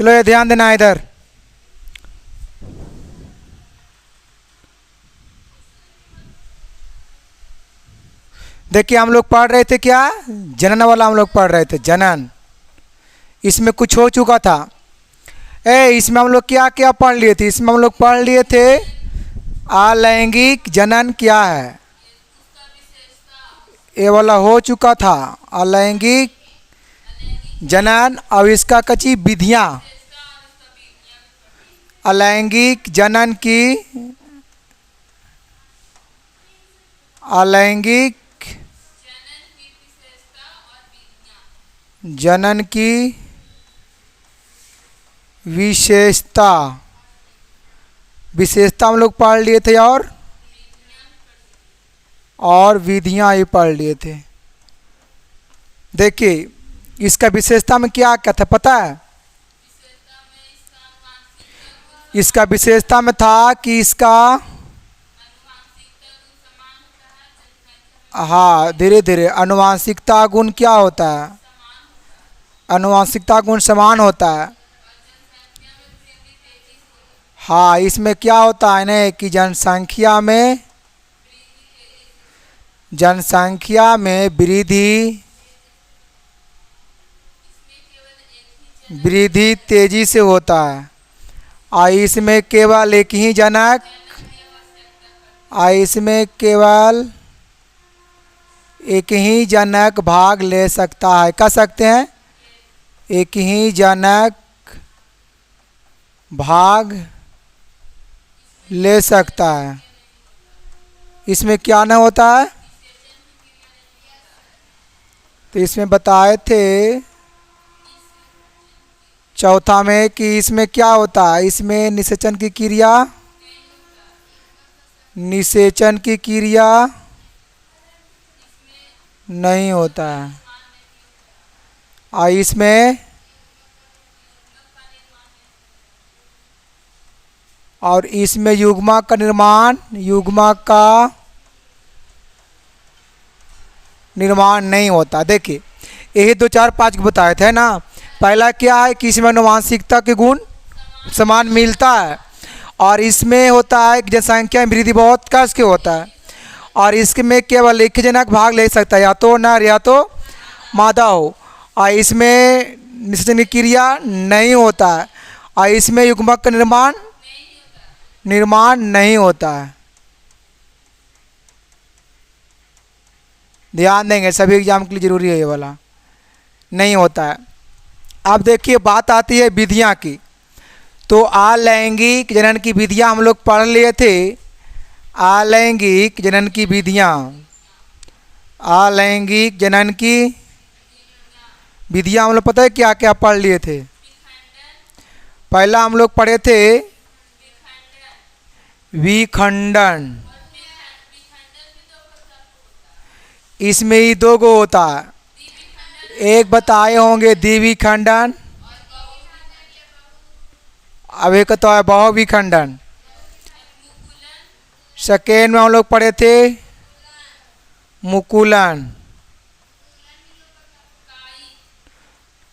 चलो ये ध्यान देना इधर। देखिए हम लोग पढ़ रहे थे क्या, जनन वाला हम लोग पढ़ रहे थे, जनन। इसमें कुछ हो चुका था। इसमें हम लोग क्या क्या पढ़ लिए थे? इसमें हम लोग पढ़ लिए थे अलैंगिक जनन क्या है, ये वाला हो चुका था अलैंगिक जनन। अब इसका कची विधियाँ, अलैंगिक जनन की, अलैंगिक जनन की विशेषता, विशेषता हम लोग पढ़ लिए थे और विधियां ही पढ़ लिए थे। देखिए इसका विशेषता में क्या क्या था पता है? इसका विशेषता में था कि इसका, हाँ धीरे धीरे, आनुवांशिकता गुण क्या होता है? आनुवांशिकता गुण समान होता है। हाँ इसमें क्या होता है ना कि जनसंख्या में वृद्धि तेजी से होता है। और इसमें केवल एक ही जनक, इसमें केवल एक ही जनक भाग ले सकता है। कह सकते हैं एक ही जनक भाग ले सकता है। इसमें क्या न होता है? तो इसमें बताए थे चौथा में कि इसमें क्या होता है, इसमें निषेचन की क्रिया, निषेचन की क्रिया नहीं होता है। और इसमें युग्मक का निर्माण नहीं होता। देखिए यही 2 4 5 को बताए थे ना। पहला क्या है कि इसमें आनुवांशिकता के गुण समान मिलता है, और इसमें होता है कि जनसंख्या में वृद्धि बहुत कस के होता है, और इसमें केवल एक ही जनक भाग ले सकता है, या तो नर या तो मादा हो। और इसमें निषेचन की क्रिया नहीं होता है, और इसमें युग्मक का निर्माण नहीं होता है। ध्यान देंगे, सभी एग्जाम के लिए जरूरी है ये वाला, नहीं होता है। अब देखिए बात आती है विधियां की। तो अलैंगिक जनन की विधियां हम लोग पढ़ लिए थे। अलैंगिक जनन की विधियां, अलैंगिक जनन की विधियां हम लोग पता है क्या क्या पढ़ लिए थे? पहला हम लोग पढ़े थे विखंडन। इसमें ही 2 गो होता है, एक बताए होंगे द्विविखंडन, अब एक तो है बहुविखंडन। सेकेंड में हम लोग पढ़े थे मुकुलन,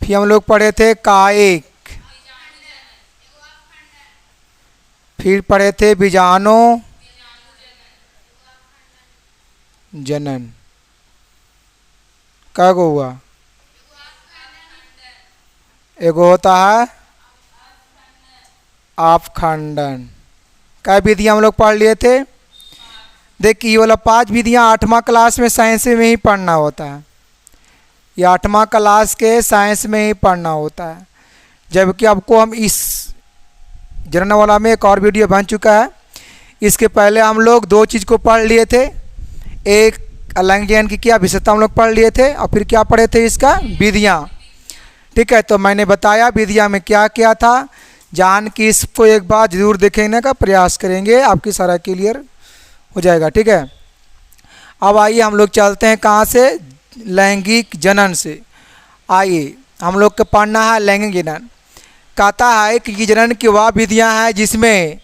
फिर हम लोग पढ़े थे कायिक, फिर पढ़े थे बीजाणु जनन। क्या हुआ? एगो होता है अपखंडन। क्या विधियां हम लोग पढ़ लिए थे? देखिए ये वाला 5 विधियां 8वां क्लास में साइंस में ही पढ़ना होता है, ये 8वां क्लास के साइंस में ही पढ़ना होता है। जबकि आपको हम इस जनन वाला में एक और वीडियो बन चुका है, इसके पहले हम लोग 2 चीज़ को पढ़ लिए थे। एक अलैंगिक जनन की क्या विशेषता हम लोग पढ़ लिए थे, और फिर क्या पढ़े थे? इसका विधियाँ। ठीक है, तो मैंने बताया विधियाँ में क्या क्या था। जान कि इसको एक बार जरूर देखने का प्रयास करेंगे, आपकी सारा क्लियर हो जाएगा। ठीक है, अब आइए हम लोग चलते हैं कहाँ से? लैंगिक जनन से। आइए हम लोग को पढ़ना है लैंगिक जनन। कहता है कि जनन की वह विधियाँ हैं जिसमें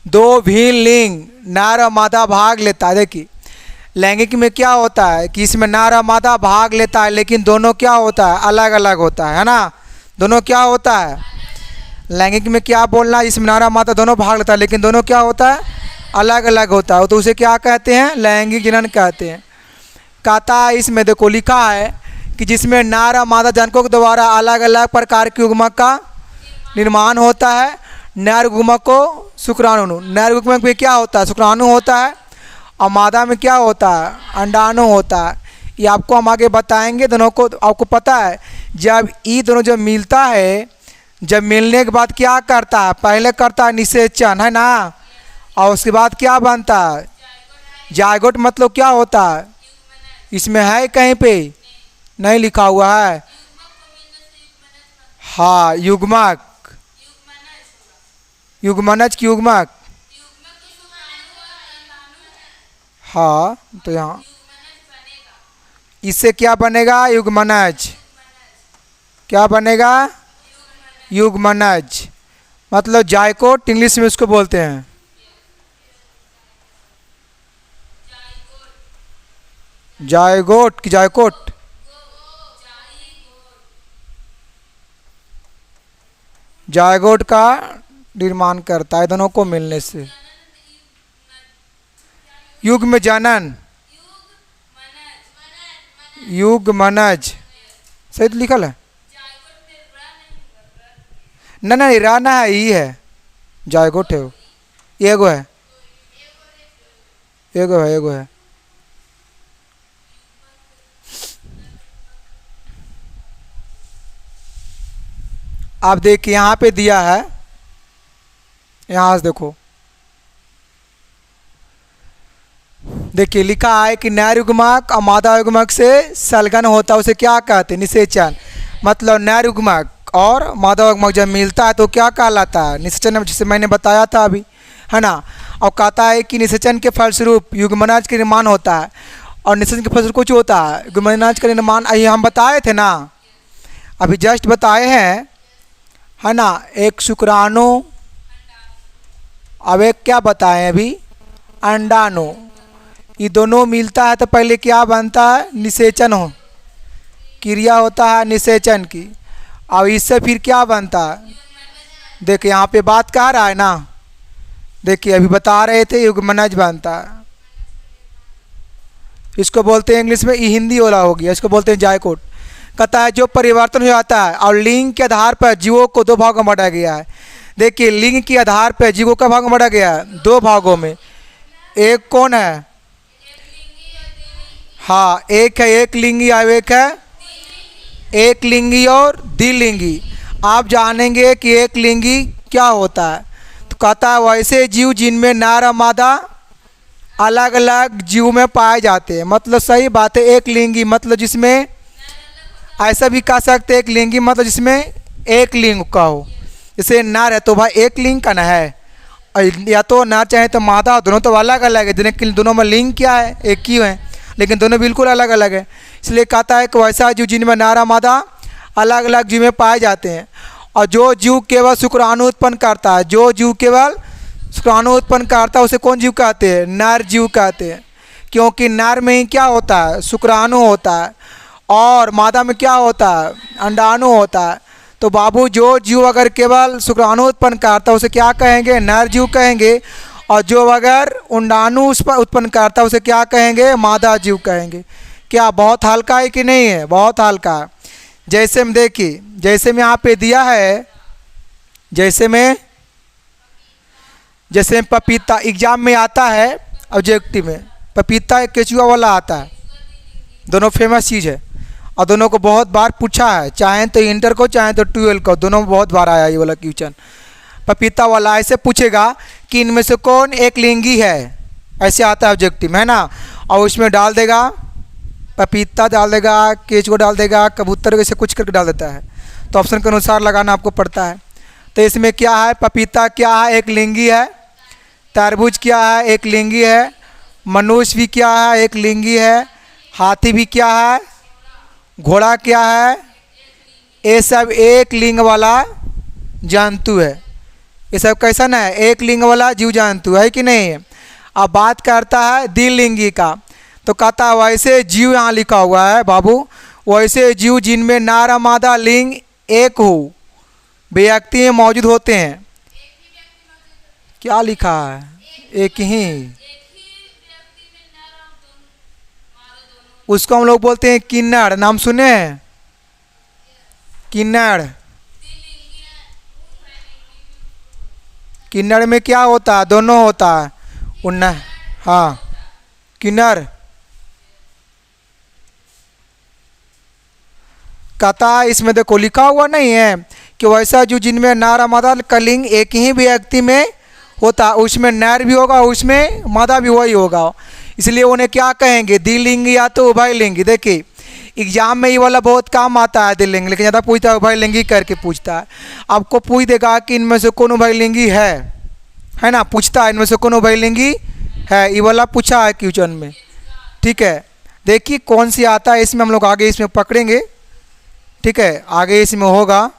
2 भिन्न लिंग नर और मादा भाग लेता है। देखिए लैंगिक में क्या होता है कि इसमें नर और मादा भाग लेता है, लेकिन दोनों क्या होता है? अलग अलग होता है ना। दोनों क्या होता है? लैंगिक में क्या बोलना, इसमें नारा मादा दोनों भाग लेता है, लेकिन दोनों क्या होता है, अलग अलग होता है, तो उसे क्या कहते हैं, लैंगिक जनन कहते हैं। कहता है इसमें देखो लिखा है कि जिसमें नारा मादा जनकों के द्वारा अलग अलग प्रकार के युग्मक का निर्माण होता है। नर युग्मक को शुक्राणु, नर युग्मक में क्या होता है, शुक्राणु होता है, और मादा में क्या होता है, अंडाणु होता है। ये आपको हम आगे बताएंगे। दोनों को आपको पता है जब ये दोनों जब मिलता है, जब मिलने के बाद क्या करता है, पहले करता है निषेचन, है ना, और उसके बाद क्या बनता है, जायगोट। मतलब क्या होता है, इसमें है कहीं पे नहीं लिखा हुआ है, हाँ युग्मक, युग्मनज की युग्मक, हाँ तो यहाँ इससे क्या बनेगा, युग्मनज, क्या बनेगा, युग्मनज। मतलब जायकोट इंग्लिश में उसको बोलते हैं, जायगोट की जायकोट, जायगोट का निर्माण करता है दोनों को मिलने से। युग्म जनन, युग्मनज, सही तो लिखल है ना, नहीं रहना है, ये है जायगोट है, एगो है, एगो है, एगो है। आप देखिए यहाँ पे दिया है, यहाँ से देखो, देखिए लिखा है कि नर युग्मक और मादा युग्मक से संलग्न होता है, उसे क्या कहते हैं, निषेचन। मतलब नर युग्मक और मादा युग्मक जब मिलता है तो क्या कहलाता है, निषेचन, जिसे मैंने बताया था अभी, है ना। और कहता है कि निषेचन के फलस्वरूप युग्मनज का निर्माण होता है, और निषेचन के फलस्वरूप कुछ होता है, युग्मनज का निर्माण ये हम बताए थे ना, अभी जस्ट बताए हैं, है ना। एक शुक्राणु, अब एक क्या बताएं अभी, अंडाणु, ये दोनों मिलता है तो पहले क्या बनता है, निषेचन हो, क्रिया होता है निषेचन की, और इससे फिर क्या बनता है, देखिए यहाँ पे बात कह रहा है ना, देखिए अभी बता रहे थे युग्मनज बनता है। इसको बोलते हैं इंग्लिश में, ये हिंदी वाला हो गया, इसको बोलते हैं जायकोट। कहता है जो परिवर्तन हो जाता है और लिंग के आधार पर जीवों को दो भागों में बांटा गया है। देखिए लिंग के आधार पर जीवों का भाग में बांटा गया है, दो भागों में। एक कौन है, हाँ एक है एक लिंगी और एक है एक लिंगी और द्विलिंगी। आप जानेंगे कि एक लिंगी क्या होता है, तो कहता है वैसे जीव जिनमें नर और मादा अलग अलग जीव में पाए जाते हैं। मतलब सही बात है, एक लिंगी मतलब जिसमें, ऐसा भी कह सकते हैं एक लिंगी मतलब जिसमें एक लिंग का हो, जैसे नर है तो भाई एक लिंग का न है, या तो नर चाहे तो मादा, दोनों तो अलग अलग है, जिन्हें दोनों में लिंग क्या है, एक ही है, लेकिन दोनों बिल्कुल अलग अलग है। इसलिए कहता है कि वैसा जीव जिनमें नर और मादा अलग अलग जीव में पाए जाते हैं, और जो जीव केवल शुक्राणु उत्पन्न करता है, जो जीव केवल शुक्राणु उत्पन्न करता है उसे कौन जीव कहते हैं, नर जीव कहते हैं। क्योंकि नर में ही क्या होता है, शुक्राणु होता है, और मादा में क्या होता है, अंडाणु होता है। तो बाबू जो जीव अगर केवल शुक्राणु उत्पन्न करता है उसे क्या कहेंगे, नर जीव कहेंगे, और जो अगर अंडाणु उस पर उत्पन्न करता है उसे क्या कहेंगे, मादा जीव कहेंगे। क्या बहुत हल्का है कि नहीं है, बहुत हल्का। जैसे में देखिए, जैसे में यहाँ पे दिया है, जैसे में पपीता एग्जाम में आता है, ऑब्जेक्टिव में पपीता एक केचुआ वाला आता है, दोनों फेमस चीज़ है, और दोनों को बहुत बार पूछा है, चाहे तो इंटर को चाहे तो 12 को, दोनों में बहुत बार आया ये वाला क्वेश्चन। पपीता वाला ऐसे पूछेगा कि इनमें से कौन एक लिंगी है, ऐसे आता है ऑब्जेक्टिव में, है ना। और उसमें डाल देगा पपीता, डाल देगा केचुआ, डाल देगा कबूतर, वैसे कुछ करके डाल देता है, तो ऑप्शन के अनुसार लगाना आपको पड़ता है। तो इसमें क्या है, पपीता क्या है, एक लिंगी है, तरबूज क्या है, एक लिंगी है, मनुष्य भी क्या है, एक लिंगी है, हाथी भी क्या है, घोड़ा क्या है, ये सब एक लिंग वाला जंतु है। ये सब कैसा ना है, एक लिंग वाला जीव जंतु है कि नहीं। अब बात करता है द्विलिंगी का, तो कहता है वैसे जीव, यहाँ लिखा हुआ है बाबू, वैसे जीव जिनमें नर और मादा लिंग एक हो, व्यक्ति में मौजूद होते हैं। क्या लिखा है? एक ही। उसको हम लोग बोलते हैं किन्नर। नाम सुने हैं? किन्नर। किन्नर में क्या होता है? दोनों होता है। उन्ना, हाँ, किन्नर। कथा इसमें देखो लिखा हुआ नहीं है कि वैसा जो जिनमें नर मादा का लिंग एक ही व्यक्ति में होता, उसमें नर भी होगा, उसमें मादा भी वही होगा, इसलिए उन्हें क्या कहेंगे? द्विलिंगी या तो उभयलिंगी। देखिए एग्जाम में ये वाला बहुत काम आता है द्विलिंग, लेकिन ज़्यादा पूछता है उभयलिंगी करके पूछता है। आपको पूछ देगा कि इनमें से कौन उभयलिंगी है ना, पूछता है इनमें से कौन उभयलिंगी है, ये वाला पूछा है क्वेश्चन में। ठीक है, देखिए कौन सी आता है इसमें, हम लोग आगे इसमें पकड़ेंगे। ठीक है, आगे इसमें होगा।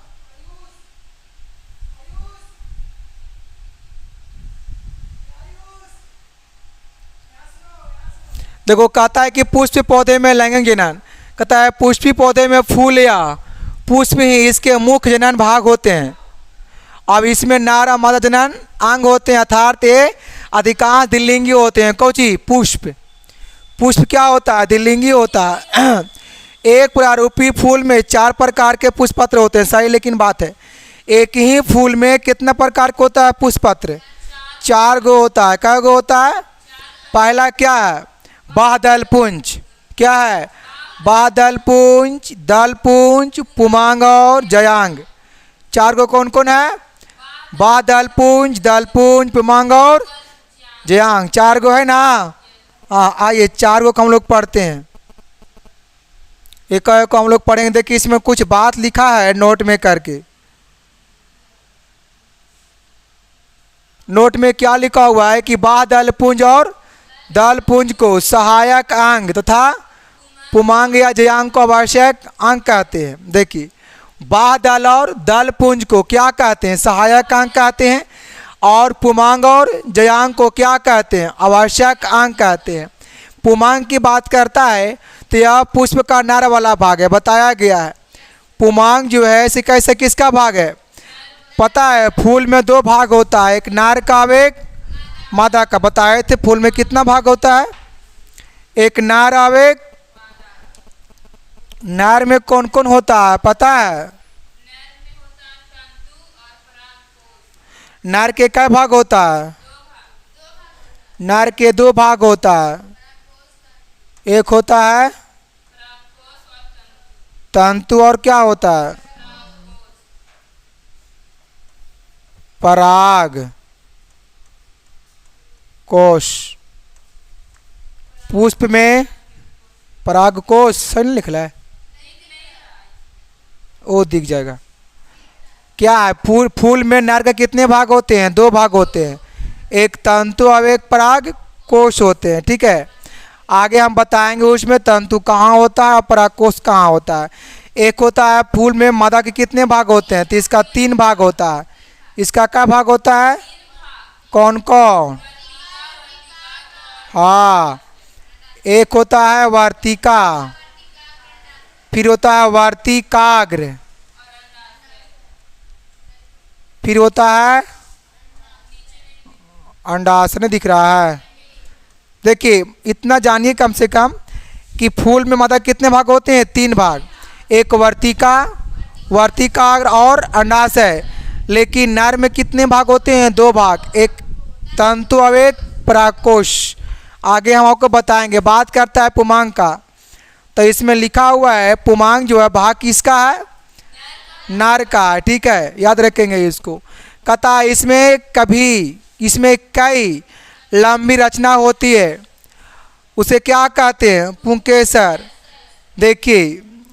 देखो कहता है कि पुष्प पौधे में लैंगिक जनन। कहता है पुष्पी पौधे में फूल या पुष्प ही इसके मुख्य जनन भाग होते हैं। अब इसमें नर और मादा जनन अंग होते हैं, अर्थात ये अधिकांश द्विलिंगी होते हैं। कौची? पुष्प। पुष्प क्या होता है? द्विलिंगी होता है। एक प्रारूपी फूल में 4 प्रकार के पुष्पपत्र होते हैं। सही, लेकिन बात है एक ही फूल में कितना प्रकार का होता है पुष्पपत्र? 4 गो होता है। क्या गो होता है? पहला क्या है? बादल पुंज। क्या है? बादल पुंज, दल पुंज, पुमांग और जयांग। 4 गो कौन कौन है? बादल पुंज, दल पुंज, पुमांग और जयांग। 4 गो है ना। हाँ, आइए 4 गो को हम लोग पढ़ते हैं, एक को हम लोग पढ़ेंगे। देखिए इसमें कुछ बात लिखा है नोट में करके। नोट में क्या लिखा हुआ है कि बादल पुंज और दल पुंज को सहायक अंग तथा पुमांग या जयांग को आवश्यक अंग कहते हैं। देखिए बादल और दल पुंज को क्या कहते हैं? सहायक अंग कहते हैं। और पुमांग और जयांग को क्या कहते हैं? आवश्यक अंग कहते हैं। पुमांग की बात करता है तो यह पुष्प का नर वाला भाग है, बताया गया है। पुमांग जो है इसे कैसे किसका भाग है? पता है फूल में 2 भाग होता है, एक नर का और एक मादा का। बताए थे फूल में कितना भाग होता है? एक नर और एक। नर में कौन कौन होता है पता है? नर के क्या भाग होता है? नर के 2 भाग होता है। एक होता है तंतु और क्या होता है? पराग कोश। पुष्प में पराग कोश सही नहीं लिखला है, वो दिख जाएगा। क्या है? फूल में नर का कितने भाग होते हैं? 2 भाग होते हैं, एक तंतु और एक पराग कोश होते हैं। ठीक है, आगे हम बताएंगे उसमें तंतु कहाँ होता है और परागकोश कहाँ होता है। एक होता है फूल में मादा के कितने भाग होते हैं? तो इसका 3 भाग होता है। इसका क्या भाग होता है? कौन कौन? हाँ, एक होता है वर्तिका, फिर होता है वर्तिकाग्र, फिर होता है अंडाशय। दिख रहा है? देखिए इतना जानिए कम से कम कि फूल में मादा कितने भाग होते हैं? 3 भाग, एक वर्तिका, वर्तिकाग्र और अंडाशय। लेकिन नर में कितने भाग होते हैं? 2 भाग, एक तंतु और एक परागकोश। आगे हम आपको बताएंगे। बात करता है पुमांग का, तो इसमें लिखा हुआ है पुमांग जो है भाग किसका है? नर का है। ठीक है, याद रखेंगे इसको। कहता इसमें कई लंबी रचना होती है, उसे क्या कहते हैं? पुंकेसर। देखिए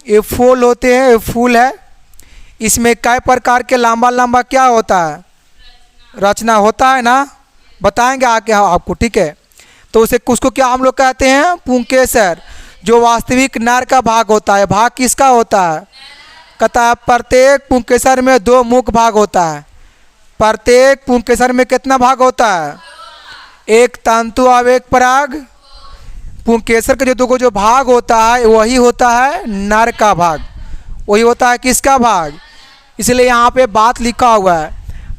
ये फूल होते हैं, ये फूल है, इसमें कई प्रकार के लंबा लंबा क्या होता है? रचना होता है ना, बताएंगे आगे आपको। ठीक है, तो उसे उसको क्या हम लोग कहते हैं? पुंकेसर, जो वास्तविक नर का भाग होता है। भाग किसका होता है? कहता है प्रत्येक पुंकेसर में 2 मुख्य भाग होता है। प्रत्येक पुंकेसर में कितना भाग होता है? एक तंतु और एक पराग। पुंकेसर के जो भाग होता है वही होता है नर का भाग। वही होता है किसका भाग? इसलिए यहाँ पे बात लिखा हुआ है,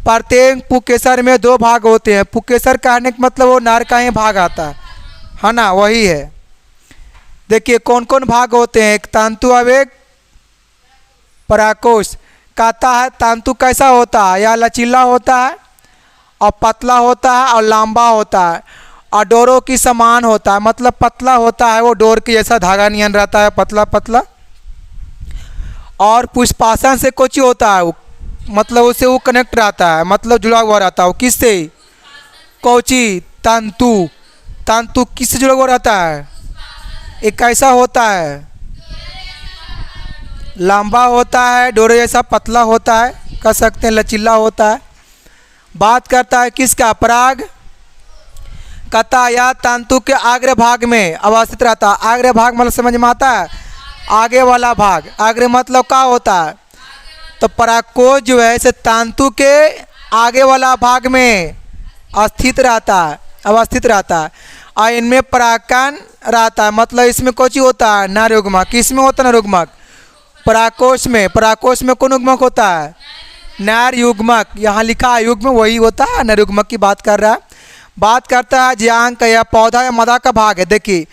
प्रत्येक पुकेसर में 2 भाग होते हैं। पुकेसर कहने का मतलब वो नर का ही भाग आता है ना, वही है। देखिए कौन कौन भाग होते हैं, एक तंतु आवेग पराकोष। कहता है तंतु कैसा होता है, या लचीला होता है और पतला होता है और लंबा होता है और डोरों की समान होता है, मतलब पतला होता है, वो डोर के जैसा धागा नियन रहता है, पतला पतला। और पुष्पासन से कुछ होता है वो, मतलब उससे वो कनेक्ट रहता है, मतलब जुड़ा हुआ रहता है। वो किससे, कोची तंतु, तंतु किससे जुड़ा हुआ रहता है, एक कैसा होता है, लंबा होता है, डोरे जैसा पतला होता है, कह सकते हैं लचीला होता है। बात करता है किसका, पराग। कहता या तंतु के अग्र भाग में अवस्थित रहता है। अग्र भाग मतलब समझ में आता है, आगे वाला भाग। अग्र मतलब क्या होता है, तो परागकोश जो है इसे तंतु के आगे वाला भाग में स्थित रहता है, अवस्थित रहता है। और इनमें परागकण रहता है, मतलब इसमें कुछ होता है नर युग्मक। किसमें होता है नर युग्मक, परागकोश में। परागकोश में कौन युग्मक होता है, नर युग्मक। यहाँ लिखा है युग्म, वही होता है, नर युग्मक की बात कर रहा है। बात करता है ज्यांग का, या पौधा या मादा का भाग है। देखिए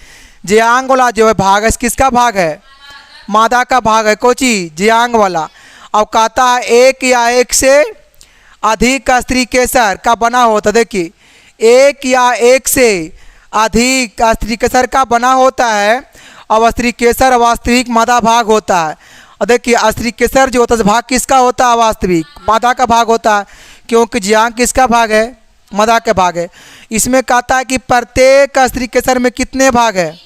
ज्यांग वाला जो है भाग है, किसका भाग है, मादा का भाग है, कोची ज्यांग वाला। अब कहता है एक या एक से अधिक स्त्री केसर का बना होता। देखिए एक या एक से अधिक स्त्री केसर का बना होता है, और स्त्री केसर वास्तविक मादा भाग होता है। और देखिए स्त्री केसर जो होता है भाग किसका होता है, वास्तविक मादा का भाग होता है, क्योंकि ज्यांग किसका भाग है, मादा का भाग है। इसमें कहता है कि प्रत्येक स्त्री केसर में कितने भाग है,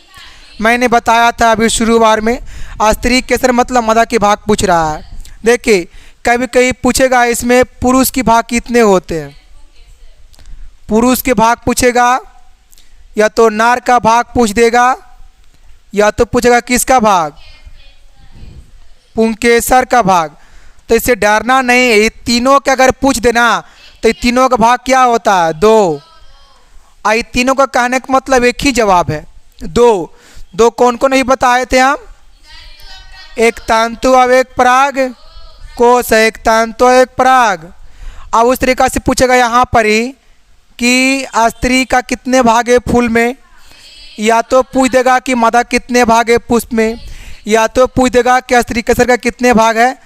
मैंने बताया था अभी शुरुआत में। स्त्री केसर मतलब मादा के भाग पूछ रहा है। देखिए कभी कभी पूछेगा इसमें पुरुष की भाग कितने होते हैं, पुरुष के भाग पूछेगा, या तो नार का भाग पूछ देगा, या तो पूछेगा किसका भाग, पुंकेसर का भाग। तो इससे डरना नहीं है, ये तीनों के अगर पूछ देना तो ये तीनों का भाग क्या होता है, 2। और ये तीनों का कहने का मतलब एक ही जवाब है, 2। 2 कौन कौन नहीं बताए थे हम, एक तंतु और एक पराग कोश है, एक तंतु और एक पराग। अब उस तरीक़ा से पूछेगा यहाँ पर ही कि स्त्री का कितने भाग है फूल में, या तो पूछ देगा कि मादा कितने भाग है पुष्प में, या तो पूछ देगा कि स्त्री केसर का कितने भाग है।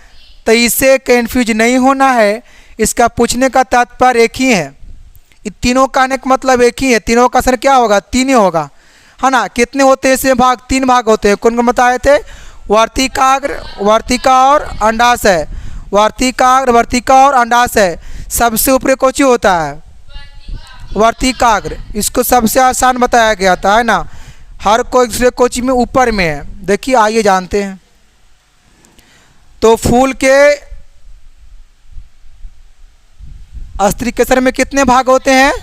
तो इससे कन्फ्यूज नहीं होना है, इसका पूछने का तात्पर्य एक ही है। ये तीनों का कहने का मतलब एक ही है, तीनों का असर क्या होगा, 3 ही होगा, है ना। कितने होते हैं इसमें भाग, 3 भाग होते हैं। कौन कौन बताए थे, वर्तिकाग्र, वर्तिका और अंडाशय। वर्तिकाग्र, वर्तिका और अंडाशय। सबसे ऊपर कोची होता है, वर्तिकाग्र। इसको सबसे आसान बताया गया था, है ना। हर कोई दूसरे कोची में ऊपर में है। देखिए आइए जानते हैं। तो फूल के स्त्री केसर में कितने भाग होते हैं,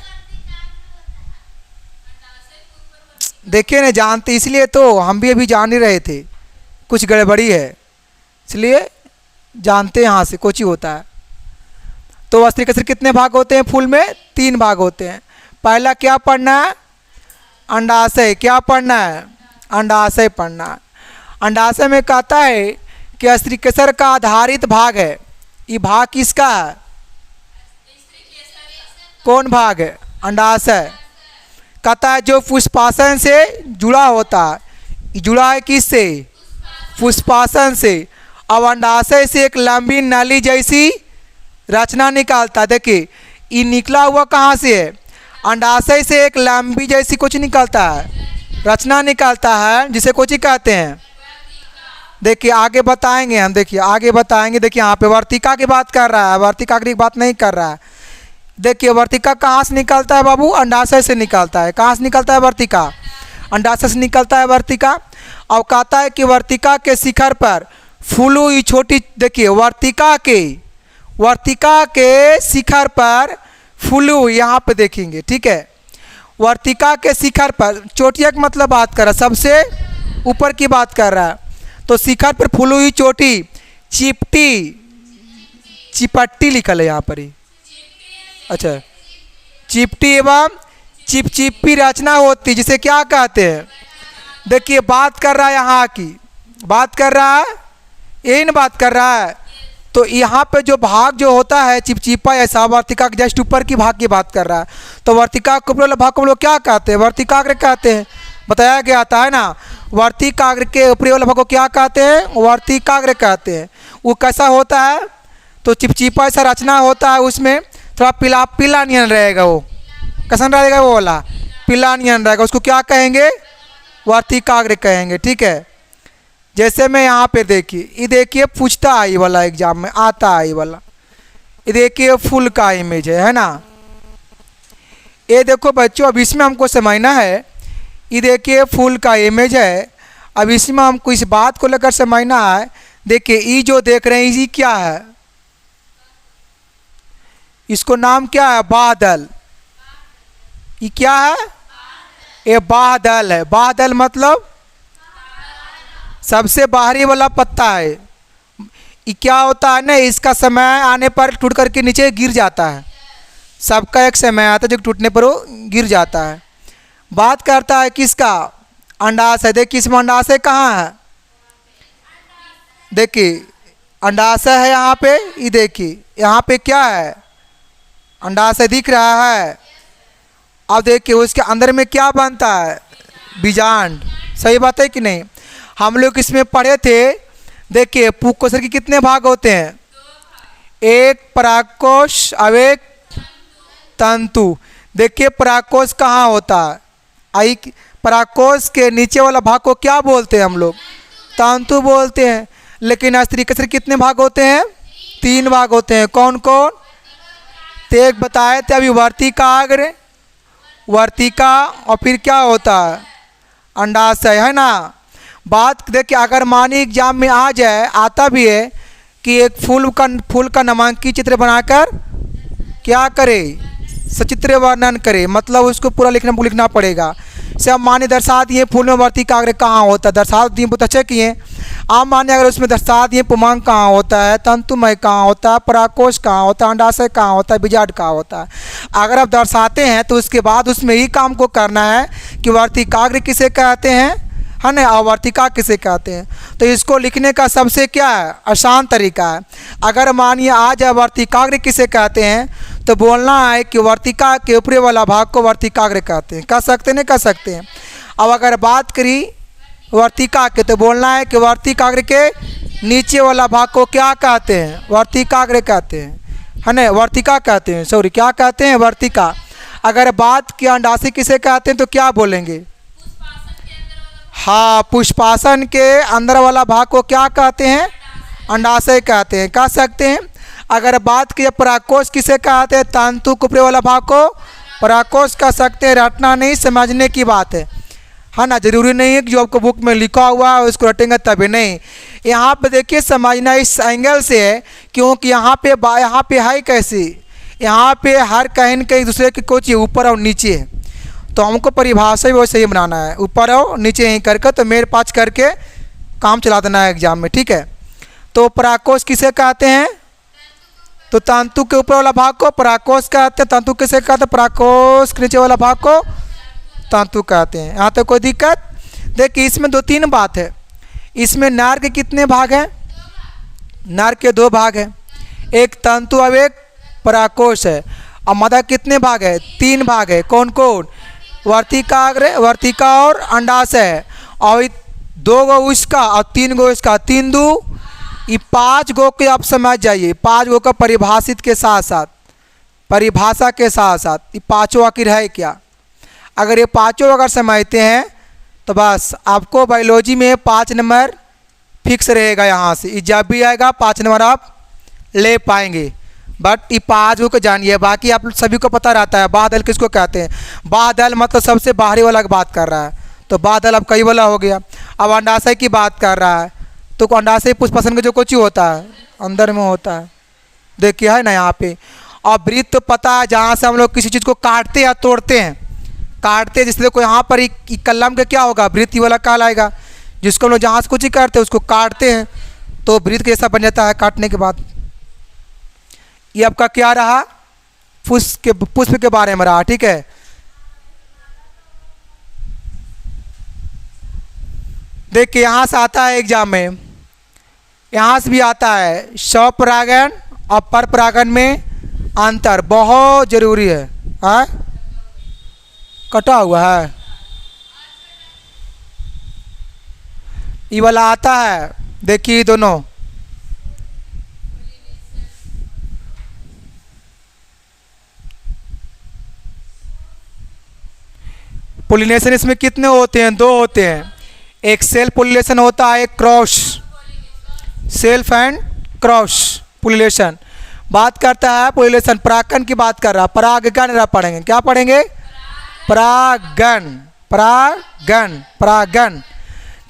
देखिए ना, जानते इसलिए तो हम भी अभी जान ही रहे थे, कुछ गड़बड़ी है इसलिए जानते यहाँ से कोची होता है। तो स्त्री केसर कितने भाग होते हैं फूल में, 3 भाग होते हैं। पहला क्या पढ़ना है, अंडाशय। क्या पढ़ना है, अंडाशय पढ़ना है। अंडाशय में कहता है कि स्त्री केसर का आधारित भाग है। ये भाग किसका है, कौन भाग है, अंडाशय। कहता है जो पुष्पासन से जुड़ा होता है, जुड़ा है किससे, पुष्पासन से। अब अंडाशय से एक लंबी नली जैसी रचना निकालता है। देखिए ये निकला हुआ कहाँ से है, अंडाशय से एक लंबी जैसी कुछ निकलता है, रचना निकलता है, जिसे कुछ कहते हैं। देखिए आगे बताएंगे हम, देखिए आगे बताएंगे। देखिए यहाँ पे वर्तिका की बात कर रहा है, वर्तिका की बात नहीं कर रहा है। देखिए वर्तिका कहाँ से निकलता है बाबू, अंडाशय से निकलता है। कहाँ से निकलता है वर्तिका, अंडाशय से निकलता है वर्तिका। और कहता है कि वर्तिका के शिखर पर फूल हुई छोटी, देखिए वर्तिका के शिखर पर फूल हुई, यहाँ पे देखेंगे, ठीक है। वर्तिका के शिखर पर, चोटिया का मतलब बात कर रहा है, सबसे ऊपर की बात कर रहा है। तो शिखर पर फूल हुई चोटी, चिपट्टी लिखल है यहाँ पर ही, अच्छा, चिपटी एवं चिपचिपी रचना होती, जिसे क्या कहते हैं। देखिए बात कर रहा है यहाँ की, बात कर रहा है, यही ना बात कर रहा है। तो यहाँ पे जो भाग जो होता है चिपचिपा ऐसा वर्तिका के जस्ट ऊपर की भाग की बात कर रहा है। तो वर्तिका के ऊपर वाला भाग को हम लोग क्या कहते हैं? वर्तिकाग्र कहते हैं। बताया गया था है ना, वर्तिकाग्र के ऊपरी वाला भाग को क्या कहते हैं? वर्तिकाग्र कहते हैं। वो कैसा होता है? तो चिपचिपा ऐसा रचना होता है, उसमें थोड़ा पीला पीला नियन रहेगा। वो कैसा रहेगा? वो वाला पीला नियन रहेगा, उसको क्या कहेंगे? वर्तिकाग्र कहेंगे। ठीक है, जैसे मैं यहाँ पे देखिए, ये देखिए पूछता है ये वाला एग्जाम में आता है ये वाला। ये देखिए फूल का इमेज है ना। ये देखो बच्चों, अब इसमें हमको समझना है। ये देखिए फूल का इमेज है। अब इसमें हमको इस बात को लेकर समझना है। देखिए ये जो देख रहे हैं ये क्या है? इसको नाम क्या है? बादल। ये क्या है? ये बादल है। बादल मतलब सबसे बाहरी वाला पत्ता है। ये क्या होता है ना, इसका समय आने पर टूट करके नीचे गिर जाता है। सबका एक समय आता है जो टूटने पर वो गिर जाता है। बात करता है किसका? अंडाशय। देखिए इसमें अंडाशय कहाँ है? देखिए अंडाशय है यहाँ पे। ये देखिए यहाँ पे क्या है? अंडाशय दिख रहा है। अब देखिए उसके अंदर में क्या बनता है? बीजांड। सही बात है कि नहीं? हम लोग इसमें पढ़े थे। देखिए पुंकेसर के कितने भाग होते हैं? एक परागकोश और एक तंतु। देखिए परागकोश कहाँ होता है? आई परागकोश के नीचे वाला भाग को क्या बोलते हैं हम लोग? तंतु बोलते हैं। लेकिन स्त्रीकेसर कितने भाग होते हैं? 3 भाग होते हैं। कौन कौन? तो एक बताए थे अभी, वर्तिकाग्र, वर्तिका और फिर क्या होता है? अंडाशय, है ना। बात देखिए, अगर मानी एग्जाम में आ जाए, आता भी है कि एक फूल का नामांकित चित्र बनाकर क्या करे? सचित्र वर्णन करे। मतलब उसको पूरा लिखना पड़ेगा। सब माने दर्शा दिए फूल में वर्तिकाग्र कहाँ होता है, दर्शा दिए, बहुत अच्छे किए। आप माने अगर उसमें दर्शा दिए पुमांग कहाँ होता है, तंतुमय कहाँ होता है, परागकोश कहाँ होता है, अंडाशय कहाँ होता है, बीजांड कहाँ होता है। अगर आप दर्शाते हैं तो उसके बाद उसमें ही काम को करना है कि वर्तिकाग्र किसे कहते हैं, है ना, आवर्तिका किसे कहते हैं। तो इसको लिखने का सबसे क्या है? आसान तरीका है। अगर मानिए आज वर्तिकाग्र किसे कहते हैं तो बोलना है कि वर्तिका के ऊपरी वाला भाग को वर्तिकाग्र कहते हैं। कह सकते नहीं? कह सकते हैं। अब अगर बात करी वर्तिका के तो बोलना है कि वर्तिकाग्र के नीचे वाला भाग को क्या कहते हैं? वर्तिकाग्र कहते हैं, है ना, वर्तिका कहते हैं। सॉरी, क्या कहते हैं? वर्तिका। अगर बात की अंडाशय किसे कहते हैं तो क्या बोलेंगे? हाँ, पुष्पासन के अंदर वाला भाग को क्या कहते हैं? अंडाशय कहते हैं। कह सकते हैं। अगर बात की परागकोश किसे कहते हैं? तंतु के ऊपरी वाला भाग को परागकोश कह सकते हैं। रटना नहीं, समझने की बात है ना। जरूरी नहीं है कि जो आपको बुक में लिखा हुआ है उसको रटेंगे तभी नहीं। यहाँ पे देखिए समझना इस एंगल से है, क्योंकि यहाँ पे है कैसी? यहाँ पे हर कहीं न कहीं दूसरे की कोई ऊपर और नीचे है। तो हमको परिभाषा भी वैसे ही बनाना है, ऊपर और नीचे ही करके, तो मेरे पास करके काम चला देना है एग्जाम में। ठीक है, तो परागकोश किसे कहते हैं? तो तंतु के ऊपर वाला भाग को परागकोश कहते हैं। तंतु किसे कहते हैं? परागकोश के नीचे वाला भाग को तंतु कहते हैं। यहाँ तक कोई दिक्कत? देखिए इसमें 2-3 बात है। इसमें नार के कितने भाग हैं? नार के 2 भाग हैं, एक तंतु और एक परागकोश है। और मदा कितने भाग है? 3 भाग है। कौन कौन? वर्तिकाग्र, वर्तिका और अंडाशय। और 2 गो उसका और 3 गो इसका, 3 दू ये 5 गो के आप समझ जाइए। 5 गो का परिभाषित के साथ साथ, परिभाषा के साथ साथ ये 5 आखिर है क्या? अगर ये 5 अगर समझते हैं तो बस आपको बायोलॉजी में 5 नंबर फिक्स रहेगा। यहाँ से ये जब भी आएगा 5 नंबर आप ले पाएंगे। बट ये 5 को जानिए, बाकी आप सभी को पता रहता है। बादल किसको कहते हैं? बादल मतलब सबसे बाहरी वाला की बात कर रहा है, तो बादल अब कई वाला हो गया। अब अंडाशय की बात कर रहा है, तो अंडाशय पुष्पासन का जो कुछ होता है अंदर में होता है। देखिए है ना यहाँ पे। और वृत्त तो पता है, जहाँ से हम लोग किसी चीज़ को काटते या तोड़ते हैं, काटते जिससे कोई यहाँ पर कलम का क्या होगा? वृत्त वाला काल आएगा। जिसको हम लोग जहाँ से कुछ ही करते हैं उसको काटते हैं, तो वृत्त कैसा बन जाता है काटने के बाद। ये आपका क्या रहा? पुष्प के बारे में रहा। ठीक है, देखिए यहाँ से आता है एग्जाम में यहाँ से भी आता है स्वपरागन और परपरागन में अंतर बहुत जरूरी है। हाँ कटा हुआ है, ये वाला आता है, देखिए दोनों पोलिनेशन इसमें कितने होते हैं? दो होते हैं, एक सेल्फ पोलिनेशन होता है, एक cross, self and cross pollination. बात करता है पोलिनेशन परागकण की बात कर रहा, परागकण पढ़ेंगे, क्या पढ़ेंगे? परागन, परागन, परागन।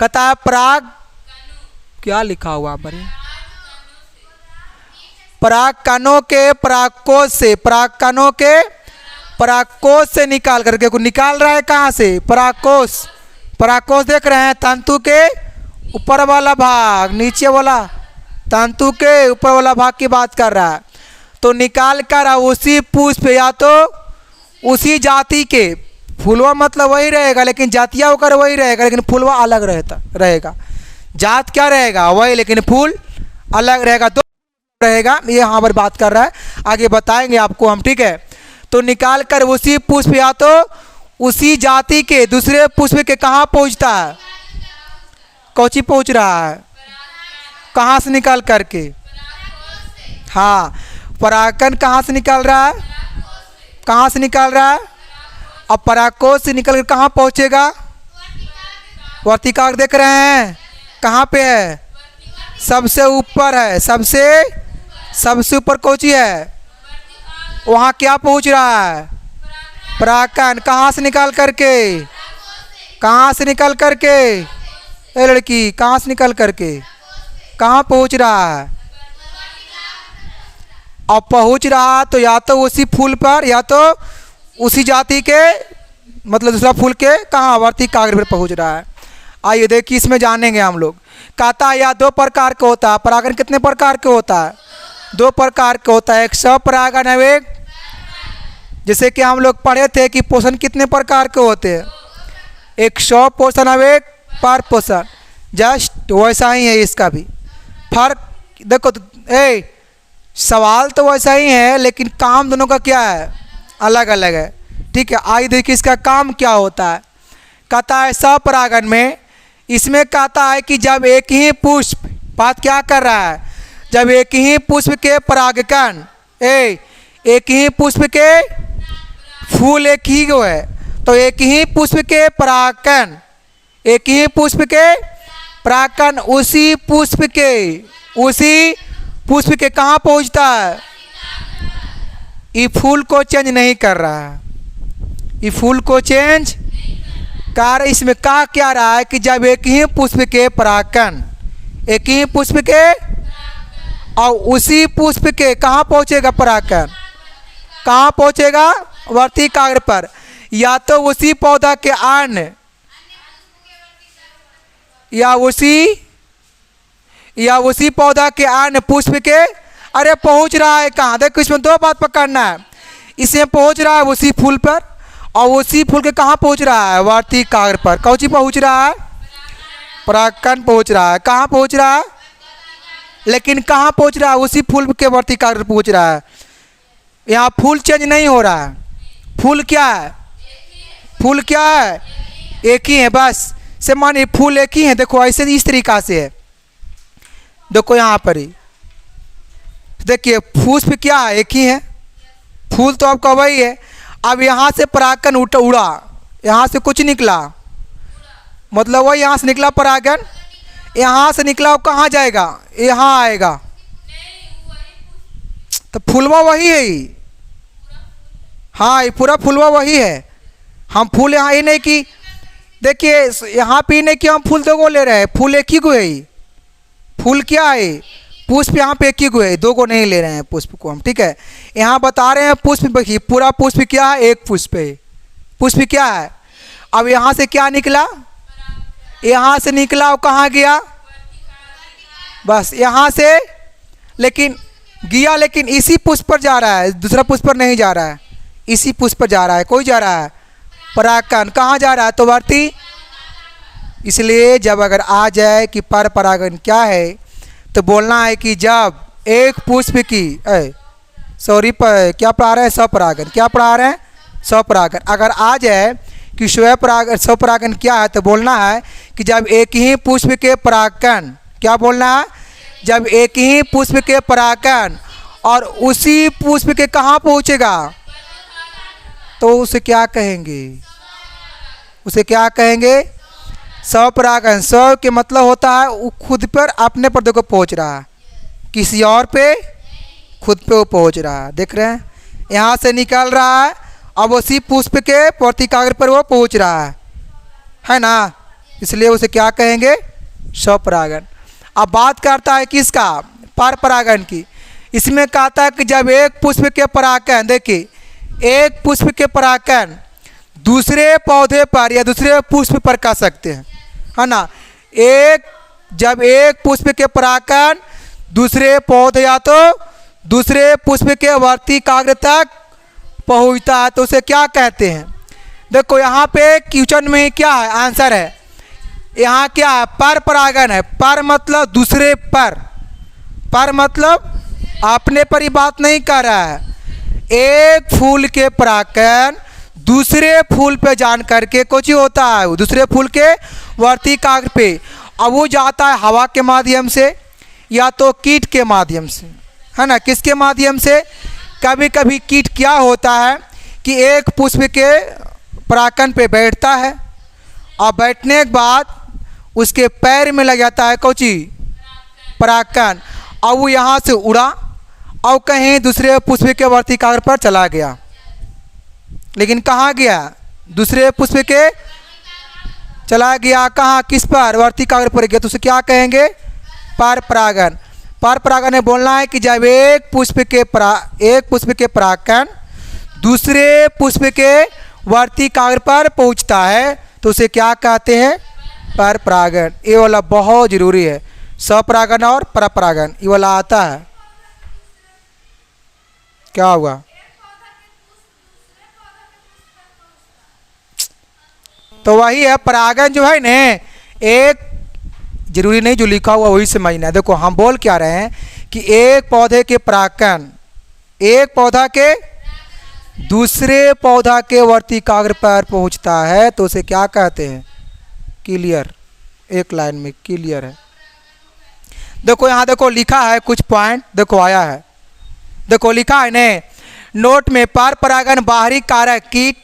कहता है पराग, क्या लिखा हुआ पर? परागकणों के परागकोश से, परागकणों के परागकोश से निकाल करके, को निकाल रहा है कहाँ से? परागकोश। परागकोश देख रहे हैं, तंतु के ऊपर वाला भाग, नीचे वाला तंतु के ऊपर वाला भाग की बात कर रहा है। तो निकाल कर उसी पुष्प या तो उसी जाति के, फूलवा मतलब वही रहेगा लेकिन जातिया होकर वही रहेगा, लेकिन फूलवा अलग रहेगा। जात क्या रहेगा? वही, लेकिन फूल अलग रहेगा, दो रहेगा। ये यहाँ पर बात कर रहा है, आगे बताएंगे आपको हम, ठीक है। तो निकाल कर उसी पुष्प या तो उसी जाति के दूसरे पुष्प के कहाँ पहुँचता है? कौची पहुँच रहा है? कहाँ से निकाल करके? हाँ, परागकण कहाँ से निकाल रहा है? कहाँ से निकाल रहा है? अब परागकोश से निकल कर कहाँ पहुँचेगा? वर्तिकाग्र देख रहे हैं, कहाँ पे है? सबसे ऊपर है, सबसे ऊपर कौची है? वहाँ क्या पहुँच रहा है? परागकण। कहाँ से निकाल करके? कहाँ से निकाल करके? ए लड़की, कहाँ से निकाल करके कहाँ पहुँच रहा है? अब पहुँच रहा तो या तो उसी फूल पर या तो उसी जाति के, मतलब दूसरा फूल के कहाँ? वर्तिकाग्र पर पहुँच रहा है। आइए देखिए, इसमें जानेंगे हम लोग। कहता है या दो प्रकार का होता है। परागन कितने प्रकार के होता है? दो प्रकार का होता है, एक स्वपरागन है, एक, जैसे कि हम लोग पढ़े थे कि पोषण कितने प्रकार के होते हैं, एक स्व पोषण है, एक पर पोषण। जस्ट वैसा ही है इसका भी फर्क। देखो तो, सवाल तो वैसा ही है लेकिन काम दोनों का क्या है? अलग अलग है, ठीक है। आइए देखिए इसका काम क्या होता है। कहता है स्वपरागन में, इसमें कहता है कि जब एक ही पुष्प, बात क्या कर रहा है? जब एक ही पुष्प के परागकण, एक ही पुष्प के फूल एक ही को है, तो एक ही पुष्प के परागकण, एक ही पुष्प के परागकण उसी पुष्प के कहाँ पहुँचता है? ये फूल को चेंज नहीं कर रहा है, ये फूल को चेंज कर, इसमें कहा क्या रहा है कि जब एक ही पुष्प के परागकण, एक ही पुष्प के, और उसी पुष्प के कहाँ पहुँचेगा परागकण? कहाँ पहुँचेगा? वर्तिकाग्र पर। या तो उसी पौधा के अन्य या उसी पौधा के अन्य पुष्प के, अरे पहुँच रहा है कहाँ? देखो इसमें दो बात पकड़ना है, इसमें पहुँच रहा है उसी फूल पर, और उसी फूल के कहाँ पहुँच रहा है? वर्तिकाग्र पर। कौची पहुँच रहा है? परागकण पहुँच रहा है। कहाँ पहुँच रहा है? लेकिन कहाँ पहुँच रहा है? उसी फूल के वर्तिकाग्र पहुँच रहा है। यहाँ फूल चेंज नहीं हो रहा है। फूल क्या है? फूल क्या है? एक ही है बस। से मानिए फूल एक ही है, देखो ऐसे इस तरीका से है, देखो यहाँ पर ही देखिए पुष्प क्या है? एक ही है, फूल तो आपका वही है। अब यहाँ से परागकण उड़ा, यहाँ से कुछ निकला, मतलब वही यहाँ से निकला परागकण, यहाँ से निकला वो कहाँ जाएगा? यहाँ आएगा, तो फूलवा वही है ही। हाँ, ये पूरा फूलवा वही है। हम फूल यहाँ ही नहीं कि, देखिए यहाँ पे नहीं कि हम फूल दो को ले रहे हैं, फूल एक ही को है ही। फूल क्या है? पुष्प यहाँ पे एक ही को है, दो को नहीं ले रहे हैं पुष्प को हम, ठीक है। यहाँ बता रहे हैं पुष्प, पूरा पुष्प क्या है? एक पुष्प है। पुष्प क्या है? अब यहाँ से क्या निकला? यहाँ से निकला, वो कहाँ गया? बस यहाँ से, लेकिन गया, लेकिन इसी पुष्प पर जा रहा है, दूसरा पुष्प पर नहीं जा रहा है, इसी पुष्प पर जा रहा है। कोई जा रहा है? परागकण। कहाँ जा रहा है? तो वर्ती। इसलिए जब अगर आ जाए कि पर परागन क्या है, तो बोलना है कि जब एक पुष्प की सॉरी क्या पढ़ा रहे हैं, स्वपरागन। क्या पढ़ा रहे हैं? स्वपरागन। अगर आ जाए कि स्वपरागन स्वपरागन क्या है, तो बोलना है कि जब एक ही पुष्प के परागकण, क्या बोलना है? जब एक ही पुष्प के परागकण और उसी पुष्प के कहाँ पहुँचेगा, तो उसे क्या कहेंगे? उसे क्या कहेंगे? स्वपरागन। स्व के मतलब होता है वो खुद पर, अपने पर देखो पहुँच रहा है, किसी और पे, खुद पे वो पहुँच रहा है। देख रहे हैं, यहाँ से निकल रहा है, अब उसी पुष्प के प्रतिकाग्र पर वो पहुँच रहा है ना, इसलिए उसे क्या कहेंगे? स्वपरागन। अब बात करता है किसका? पर परागन की। इसमें कहता है कि जब एक पुष्प के परागकण, देखिए एक पुष्प के परागकण दूसरे पौधे पर या दूसरे पुष्प पर कर सकते हैं, है ना। जब एक पुष्प के परागकण दूसरे पौधे या तो दूसरे पुष्प के वर्तिकाग्र तक पहुंचता है, तो उसे क्या कहते हैं? देखो यहाँ पे क्वेश्चन में क्या है, आंसर है यहाँ क्या है? पर परागन है। पर मतलब दूसरे पर मतलब अपने पर ही बात नहीं कर रहा है। एक फूल के परागकण दूसरे फूल पे जान करके कुछ ही होता है, वो दूसरे फूल के वर्तिकाग्र पे, अब वो जाता है हवा के माध्यम से या तो कीट के माध्यम से, है ना। किसके माध्यम से? कभी कभी कीट क्या होता है कि एक पुष्प के परागकण पे बैठता है और बैठने के बाद उसके पैर में लग जाता है कोची परागकण, और वो यहाँ से उड़ा और कहीं दूसरे पुष्प के वर्तिकाग्र पर चला गया। लेकिन कहाँ गया? दूसरे पुष्प के चला गया। कहाँ? किस पर? वर्तिकाग्र पर गया, तो उसे क्या कहेंगे? पर परागन। पर परागन में बोलना है कि जब एक पुष्प के परागकण दूसरे पुष्प के वर्तिकाग्र पर पहुंचता है, तो उसे क्या कहते हैं? पर परागन। ये वाला बहुत जरूरी है, स्वपरागन और परपरागन, ये वाला आता है। क्या हुआ? तो वही है परागन जो है ना, एक जरूरी नहीं जो लिखा हुआ वही समझना है। देखो हम बोल क्या रहे हैं कि एक पौधे के परागकण एक पौधा के दूसरे पौधा के वर्तिकाग्र पर पहुंचता है, तो उसे क्या कहते हैं? क्लियर। एक लाइन में क्लियर है। देखो यहाँ देखो लिखा है कुछ पॉइंट, देखो आया है, देखो लिखा है ने नोट में पर परागन बाहरी कारक कीट,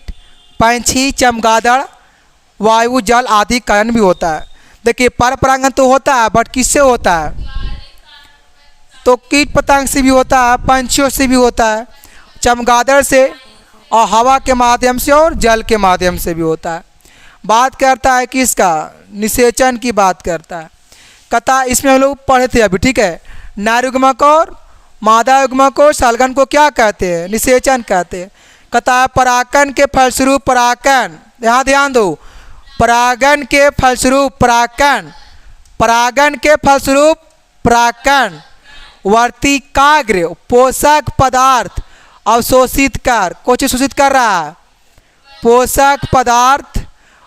पंछी, चमगादड़, वायु, जल आदि कारण भी होता है। देखिए पर परागन तो होता है, बट किससे होता है? तो कीट पतंग से भी होता है, पंछियों से भी होता है, चमगादड़ से, और हवा के माध्यम से और जल के माध्यम से भी होता है। बात करता है किसका? निषेचन की बात करता है। कथा इसमें हम लोग पढ़े थे अभी, ठीक है। नारुग्मक और मादा युग्मक और सलगन को क्या कहते हैं? निषेचन कहते हैं। कथा परागन के फलस्वरूप परागन, यहाँ ध्यान दो, परागन के फलस्वरूप परागन के फलस्वरूप परागकण वर्तिकाग्र पोषक पदार्थ अवशोषित कर, कुछ शोषित कर रहा है, पोषक पदार्थ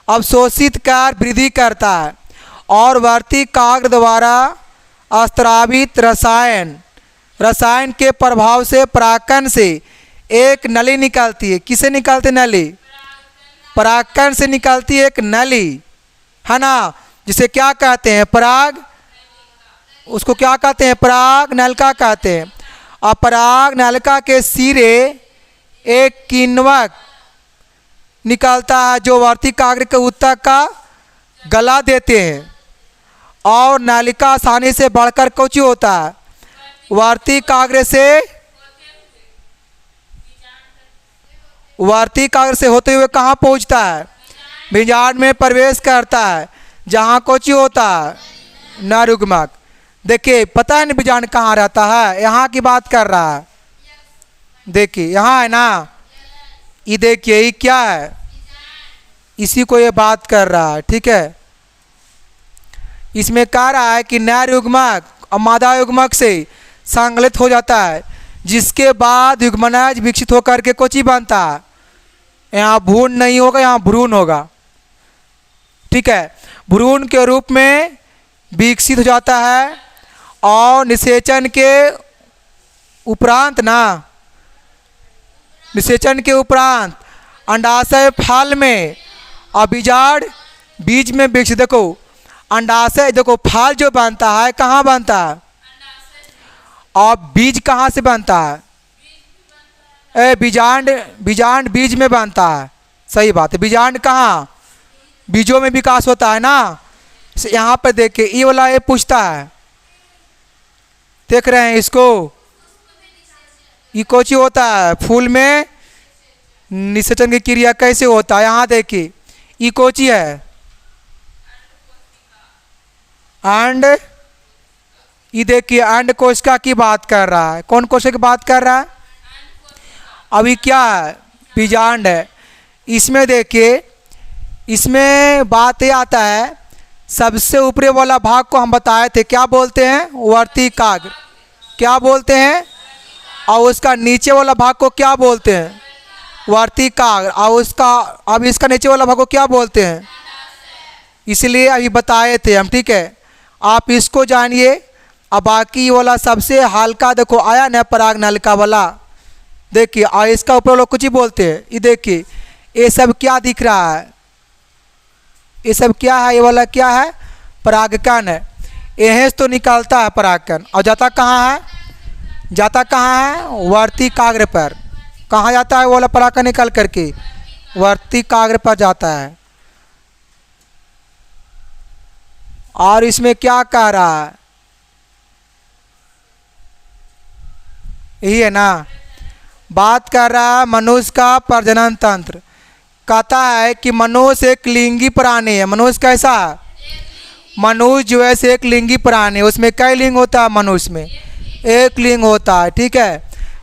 अवशोषित कर वृद्धि करता है, और वर्तिकाग्र द्वारा स्त्रावित रसायन के प्रभाव से परागकण से एक नली निकलती है। किसे निकलती नली? परागकण से निकलती है एक नली, है ना, जिसे क्या कहते हैं? पराग, उसको क्या कहते हैं? पराग नलिका कहते हैं। और पराग नलिका के सिरे एक किण्वक निकलता है जो वर्तिकाग्र के ऊतक का गला देते हैं, और नलिका आसानी से बढ़कर कुछ होता है, वर्तिकाग्र से होते हुए कहाँ पहुँचता है? बीजांड में प्रवेश करता है, जहाँ कुछ होता है नारुग्मक। देखिए पता है ना बीजांड कहाँ रहता है? यहाँ की बात कर रहा है। देखिए यहाँ है ना, ये देखिए ये क्या है, इसी को ये बात कर रहा है, ठीक है। इसमें कह रहा है कि नर युग्मक और मादा युग्मक से संकलित हो जाता है, जिसके बाद युग्मनज विकसित होकर के कोची बनता है। यहाँ भ्रूण नहीं होगा, यहाँ भ्रूण होगा, ठीक है। भ्रूण के रूप में विकसित हो जाता है, और निषेचन के उपरांत ना, निषेचन के उपरांत अंडाशय फल में और बीजांड बीज में विकसित। देखो अंडाशय, देखो फल जो बनता है कहाँ बनता है, और बीज कहाँ से बनता है, बीजांड, बीजांड बीज में बनता है। सही बात है, बीजांड कहाँ, बीजों में विकास होता है ना। यहाँ पर देखिए ये वाला ये पूछता है, देख रहे हैं इसको, ये कोची होता है, फूल में निषेचन की क्रिया कैसे होता है। यहाँ देखिए ये कोची है, अंड, ये देखिए अंड कोशिका की बात कर रहा है। कौन कोशिका की बात कर रहा है, अभी क्या है, बीजांड है। इसमें देखिए, इसमें बात ये आता है, सबसे ऊपरी वाला भाग को हम बताए थे क्या बोलते हैं, वर्तिकाग्र, क्या बोलते हैं, और उसका नीचे वाला भाग को क्या बोलते हैं, वर्तिकाग्र, और उसका अब इसका नीचे वाला भाग को क्या बोलते हैं, इसलिए अभी बताए थे हम। ठीक है, आप इसको जानिए। अब बाकी वाला सबसे हल्का देखो आया ना, पराग नलिका वाला, देखिए, और इसका ऊपर वाला कुछ ही बोलते हैं। ये देखिए ये सब क्या दिख रहा है, ये सब क्या है, ये वाला क्या है, परागकण है। यहीं से तो निकलता है परागकण, और जाता कहाँ है, जाता कहाँ है, वर्तिकाग्र पर। कहाँ जाता है वो वाला परागकण निकल करके, वर्तिकाग्र पर जाता है। और इसमें क्या कह रहा है, यही है ना, बात कर रहा है मनुष्य का प्रजनन तंत्र। कहता है कि मनुष्य एक लिंगी प्राणी है। मनुष्य कैसा है, मनुष्य जो है से एक लिंगी प्राणी है। उसमें कई लिंग होता है, मनुष्य में एक लिंग होता है। ठीक है,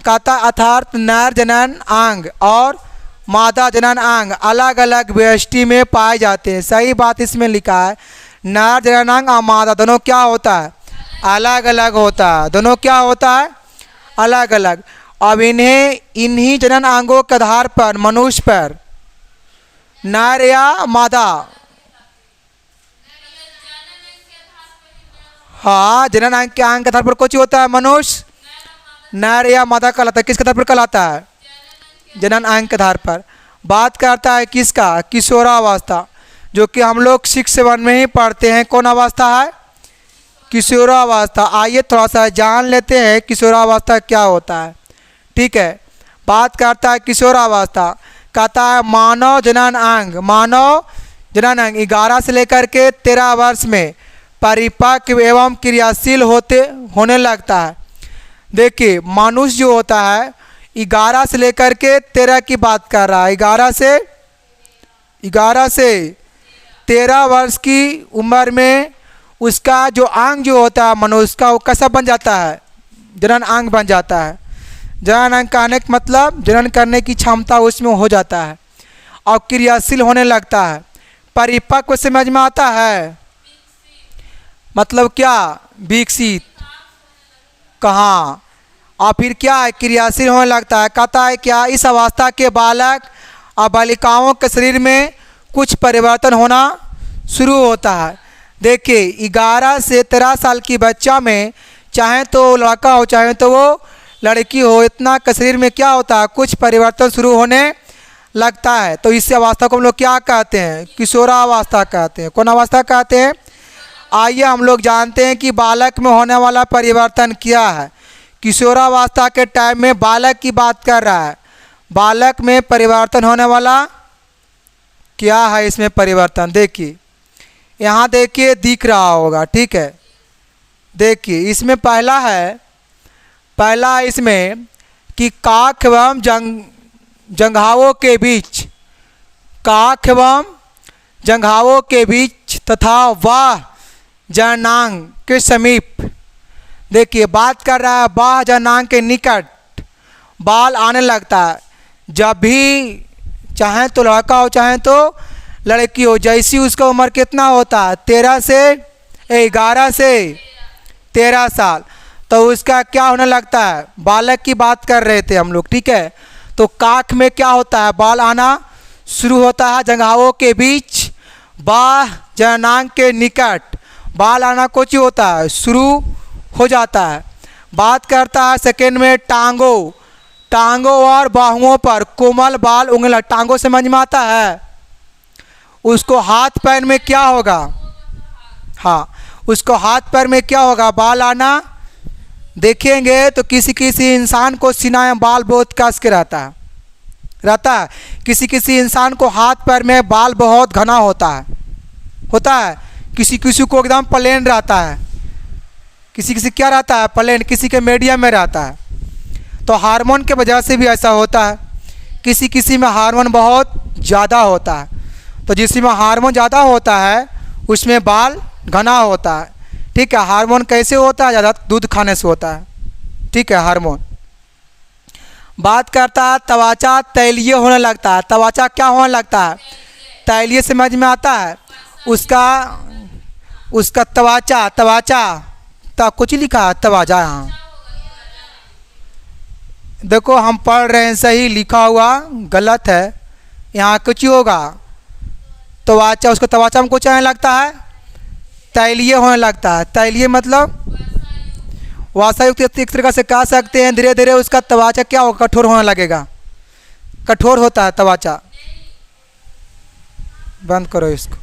कहता अर्थात नर जनन अंग और मादा जनन अंग अलग अलग व्यष्टि में पाए जाते हैं। सही बात इसमें लिखा है, नर जनन अंग और मादा दोनों क्या होता है, अलग अलग होता है। दोनों क्या होता है, अलग अलग। अब इन्हीं जनन अंगों के आधार पर मनुष्य पर नर या मादा, हाँ, जनन अंग के आधार पर कुछ होता है, मनुष्य नर या मादा कहलाता है। किसके आधार पर कहलाता है, जनन अंग के आधार पर। बात करता है किसका, किशोरावस्था, जो कि हम लोग 6-7 में ही पढ़ते हैं। कौन अवस्था है, किशोरावस्था। आइए थोड़ा सा जान लेते हैं किशोरावस्था क्या होता है। ठीक है, बात करता है किशोरावस्था, कहता है मानव जनन अंग, मानव जनन अंग 11 से लेकर के 13 वर्ष में परिपक्व एवं क्रियाशील होने लगता है। देखिए मनुष्य जो होता है 11 से लेकर के 13 की बात कर रहा है। 11 से 13 वर्ष की उम्र में उसका जो अंग जो होता है मनुष्य का, वो कैसा बन जाता है, जनन अंग बन जाता है। जनन अंग कहने का मतलब जनन करने की क्षमता उसमें हो जाता है और क्रियाशील होने लगता है। परिपक्व समझ में आता है, मतलब क्या, विकसित, कहाँ, और फिर क्या है, क्रियाशील होने लगता है। कहता है क्या, इस अवस्था के बालक और बालिकाओं के शरीर में कुछ परिवर्तन होना शुरू होता है। देखिए 11 से 13 साल की बच्चा में, चाहे तो लड़का हो चाहे तो वो लड़की हो, इतना के शरीर में क्या होता है, कुछ परिवर्तन शुरू होने लगता है। तो इस अवस्था को हम लोग क्या कहते हैं, किशोरावस्था कहते हैं। कौन अवस्था कहते हैं। आइए हम लोग जानते हैं कि बालक में होने वाला परिवर्तन क्या है। किशोरावस्था के टाइम में बालक की बात कर रहा है, बालक में परिवर्तन होने वाला क्या है, इसमें परिवर्तन देखिए, यहाँ देखिए दिख रहा होगा। ठीक है, देखिए इसमें पहला है, पहला इसमें कि काख एवं जंघावों के बीच, काख एवं जंघावों के बीच तथा वाह जननांग के समीप, देखिए बात कर रहा है वाह जननांग के निकट बाल आने लगता है। जब भी चाहे तो लड़का हो चाहे तो लड़की हो, जैसी उसका उम्र कितना होता है, 11 से 13 साल, तो उसका क्या होने लगता है, बालक की बात कर रहे थे हम लोग। ठीक है, तो काख में क्या होता है, बाल आना शुरू होता है, जंघावों के बीच, बाह जननांग के निकट बाल आना कुछ होता है, शुरू हो जाता है। बात करता है सेकेंड में टांगों, टांगों और बाहुओं पर कोमल बाल उंगला, टांगों समझ में आता है। उसको हाथ पैर में क्या होगा, हाँ उसको हाथ पैर में क्या होगा, बाल आना। देखेंगे तो किसी किसी इंसान को सीना में बाल बहुत कस के रहता है। किसी किसी इंसान को हाथ पैर में बाल बहुत घना होता है। किसी किसी को एकदम प्लेन रहता है, किसी किसी क्या रहता है, प्लेन, किसी के मीडियम में रहता है। तो हार्मोन के वजह से भी ऐसा होता है। किसी किसी में हार्मोन बहुत ज़्यादा होता है, तो जिसमें हार्मोन ज़्यादा होता है उसमें बाल घना होता है। ठीक है, हार्मोन कैसे होता है, ज़्यादा दूध खाने से होता है। ठीक है, हार्मोन। बात करता है त्वचा तैलीय होने लगता है। त्वचा क्या होने लगता है, तैलीय समझ में आता है। उसका त्वचा कुछ लिखा है, त्वचा, यहाँ देखो हम पढ़ रहे हैं, सही लिखा हुआ गलत है, यहाँ कुछ होगा त्वचा। उसको त्वचा में कुछ आने लगता है, तैलीय होने लगता है। तैलीय मतलब वासायुक्त एक तरीक़ा से कह सकते हैं। धीरे धीरे उसका त्वचा क्या होगा, कठोर होने लगेगा, कठोर होता है त्वचा। बंद करो इसको।